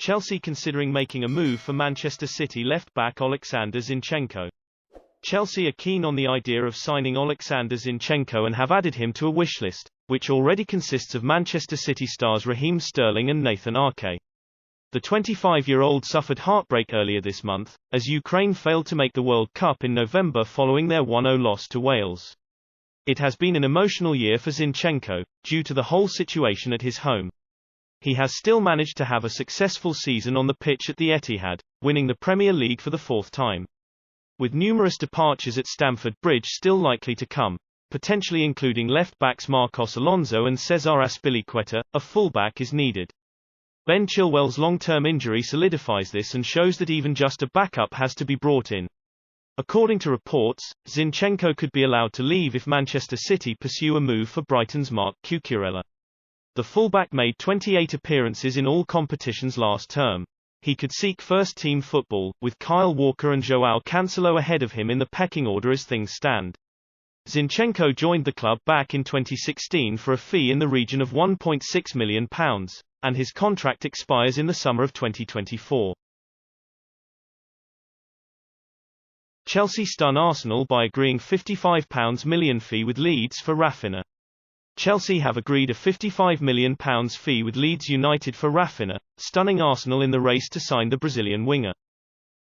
Chelsea considering making a move for Manchester City left-back Oleksandr Zinchenko. Chelsea are keen on the idea of signing Oleksandr Zinchenko and have added him to a wishlist, which already consists of Manchester City stars Raheem Sterling and Nathan Ake. The 25-year-old suffered heartbreak earlier this month, as Ukraine failed to make the World Cup in November following their 1-0 loss to Wales. It has been an emotional year for Zinchenko, due to the whole situation at his home. He has still managed to have a successful season on the pitch at the Etihad, winning the Premier League for the fourth time. With numerous departures at Stamford Bridge still likely to come, potentially including left-backs Marcos Alonso and Cesar Azpilicueta, a fullback is needed. Ben Chilwell's long-term injury solidifies this and shows that even just a backup has to be brought in. According to reports, Zinchenko could be allowed to leave if Manchester City pursue a move for Brighton's Marc Cucurella. The fullback made 28 appearances in all competitions last term. He could seek first-team football, with Kyle Walker and Joao Cancelo ahead of him in the pecking order as things stand. Zinchenko joined the club back in 2016 for a fee in the region of £1.6 million, and his contract expires in the summer of 2024. Chelsea stun Arsenal by agreeing £55 million fee with Leeds for Raphinha. Chelsea have agreed a £55 million fee with Leeds United for Raphinha, stunning Arsenal in the race to sign the Brazilian winger.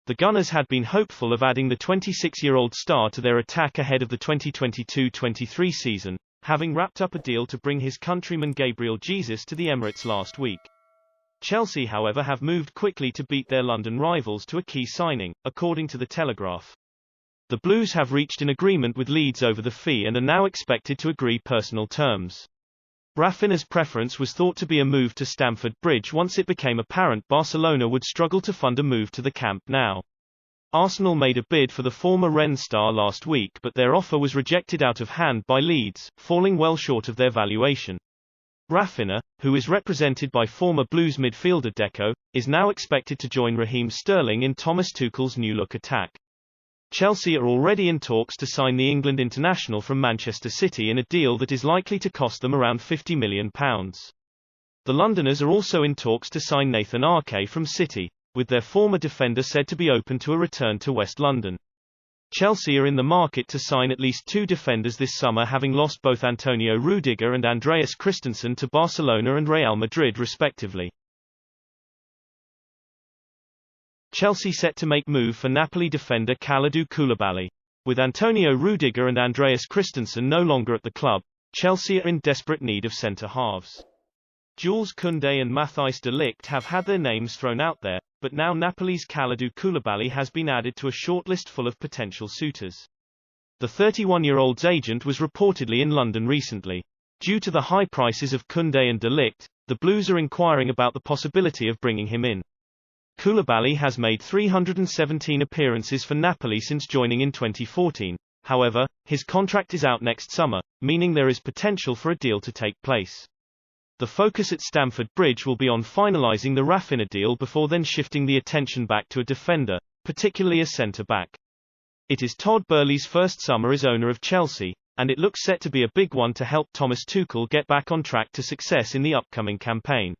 The Gunners had been hopeful of adding the 26-year-old star to their attack ahead of the 2022-23 season, having wrapped up a deal to bring his countryman Gabriel Jesus to the Emirates last week. Chelsea, however, have moved quickly to beat their London rivals to a key signing, according to The Telegraph. The Blues have reached an agreement with Leeds over the fee and are now expected to agree personal terms. Raphinha's preference was thought to be a move to Stamford Bridge once it became apparent Barcelona would struggle to fund a move to the Camp Nou. Arsenal made a bid for the former Rennes star last week, but their offer was rejected out of hand by Leeds, falling well short of their valuation. Raphinha, who is represented by former Blues midfielder Deco, is now expected to join Raheem Sterling in Thomas Tuchel's new-look attack. Chelsea are already in talks to sign the England international from Manchester City in a deal that is likely to cost them around £50 million. The Londoners are also in talks to sign Nathan Ake from City, with their former defender said to be open to a return to West London. Chelsea are in the market to sign at least two defenders this summer, having lost both Antonio Rudiger and Andreas Christensen to Barcelona and Real Madrid respectively. Chelsea set to make move for Napoli defender Kalidou Koulibaly. With Antonio Rudiger and Andreas Christensen no longer at the club, Chelsea are in desperate need of centre-halves. Jules Koundé and Matthijs de Ligt have had their names thrown out there, but now Napoli's Kalidou Koulibaly has been added to a shortlist full of potential suitors. The 31-year-old's agent was reportedly in London recently. Due to the high prices of Koundé and de Ligt, the Blues are inquiring about the possibility of bringing him in. Koulibaly has made 317 appearances for Napoli since joining in 2014. However, his contract is out next summer, meaning there is potential for a deal to take place. The focus at Stamford Bridge will be on finalising the Raphinha deal before then shifting the attention back to a defender, particularly a centre-back. It is Todd Boehly's first summer as owner of Chelsea, and it looks set to be a big one to help Thomas Tuchel get back on track to success in the upcoming campaign.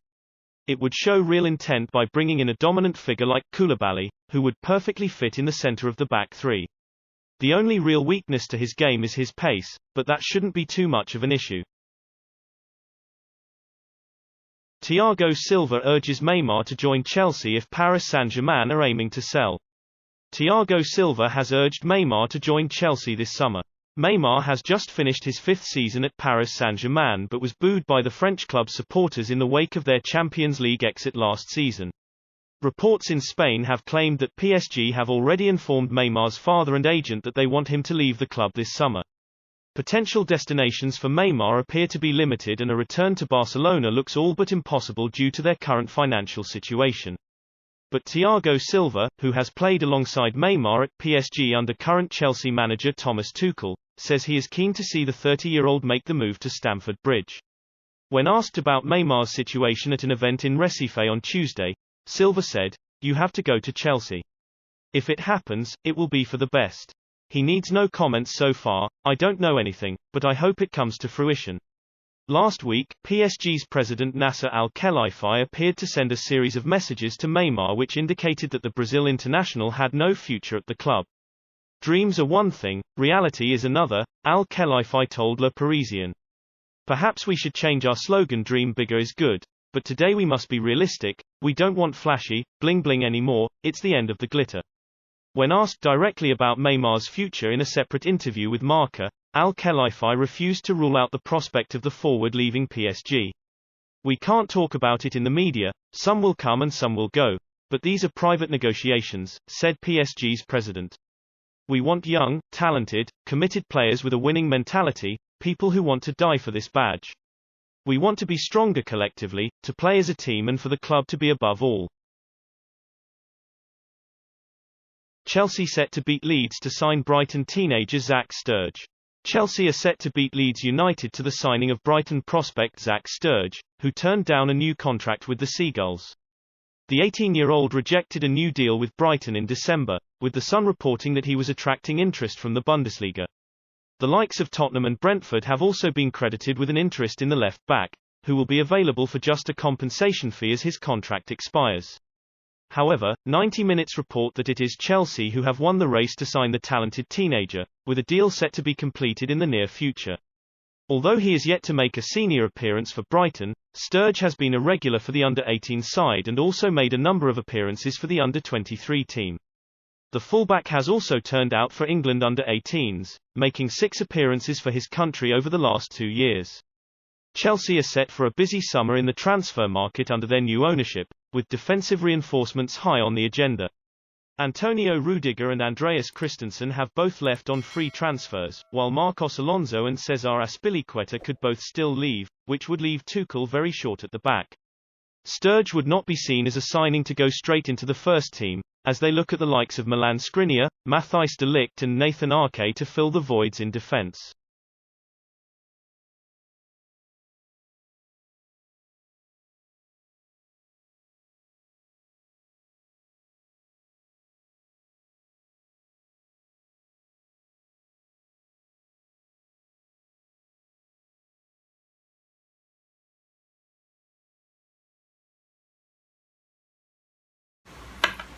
It would show real intent by bringing in a dominant figure like Koulibaly, who would perfectly fit in the centre of the back three. The only real weakness to his game is his pace, but that shouldn't be too much of an issue. Thiago Silva urges Maymar to join Chelsea if Paris Saint-Germain are aiming to sell. Thiago Silva has urged Maymar to join Chelsea this summer. Maymar has just finished his fifth season at Paris Saint-Germain but was booed by the French club's supporters in the wake of their Champions League exit last season. Reports in Spain have claimed that PSG have already informed Maymar's father and agent that they want him to leave the club this summer. Potential destinations for Maymar appear to be limited and a return to Barcelona looks all but impossible due to their current financial situation. But Thiago Silva, who has played alongside Maymar at PSG under current Chelsea manager Thomas Tuchel, says he is keen to see the 30-year-old make the move to Stamford Bridge. When asked about Maymar's situation at an event in Recife on Tuesday, Silva said, "You have to go to Chelsea. If it happens, it will be for the best. He needs no comments so far, I don't know anything, but I hope it comes to fruition." Last week, PSG's president Nasser Al-Khelaifi appeared to send a series of messages to Maymar which indicated that the Brazil international had no future at the club. Dreams are one thing, reality is another, Al-Khelaifi told Le Parisien. Perhaps we should change our slogan "Dream bigger is good," but today we must be realistic, we don't want flashy, bling-bling anymore, it's the end of the glitter. When asked directly about Maymar's future in a separate interview with Marca, Al-Khelaifi refused to rule out the prospect of the forward leaving PSG. We can't talk about it in the media, some will come and some will go. But these are private negotiations, said PSG's president. We want young, talented, committed players with a winning mentality, people who want to die for this badge. We want to be stronger collectively, to play as a team and for the club to be above all. Chelsea set to beat Leeds to sign Brighton teenager Zach Sturge. Chelsea are set to beat Leeds United to the signing of Brighton prospect Zach Sturge, who turned down a new contract with the Seagulls. The 18-year-old rejected a new deal with Brighton in December, with The Sun reporting that he was attracting interest from the Bundesliga. The likes of Tottenham and Brentford have also been credited with an interest in the left-back, who will be available for just a compensation fee as his contract expires. However, 90 Minutes report that it is Chelsea who have won the race to sign the talented teenager, with a deal set to be completed in the near future. Although he is yet to make a senior appearance for Brighton, Sturge has been a regular for the under-18 side and also made a number of appearances for the under-23 team. The fullback has also turned out for England under-18s, making 6 appearances for his country over the last 2 years. Chelsea are set for a busy summer in the transfer market under their new ownership, with defensive reinforcements high on the agenda. Antonio Rudiger and Andreas Christensen have both left on free transfers, while Marcos Alonso and Cesar Azpilicueta could both still leave, which would leave Tuchel very short at the back. Sturge would not be seen as a signing to go straight into the first team, as they look at the likes of Milan Skriniar, Matthijs de Ligt and Nathan Ake to fill the voids in defence.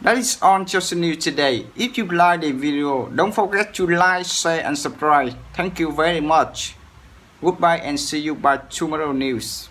That is all Chelsea News today. If you like the video, don't forget to like, share and subscribe. Thank you very much. Goodbye and see you by tomorrow news.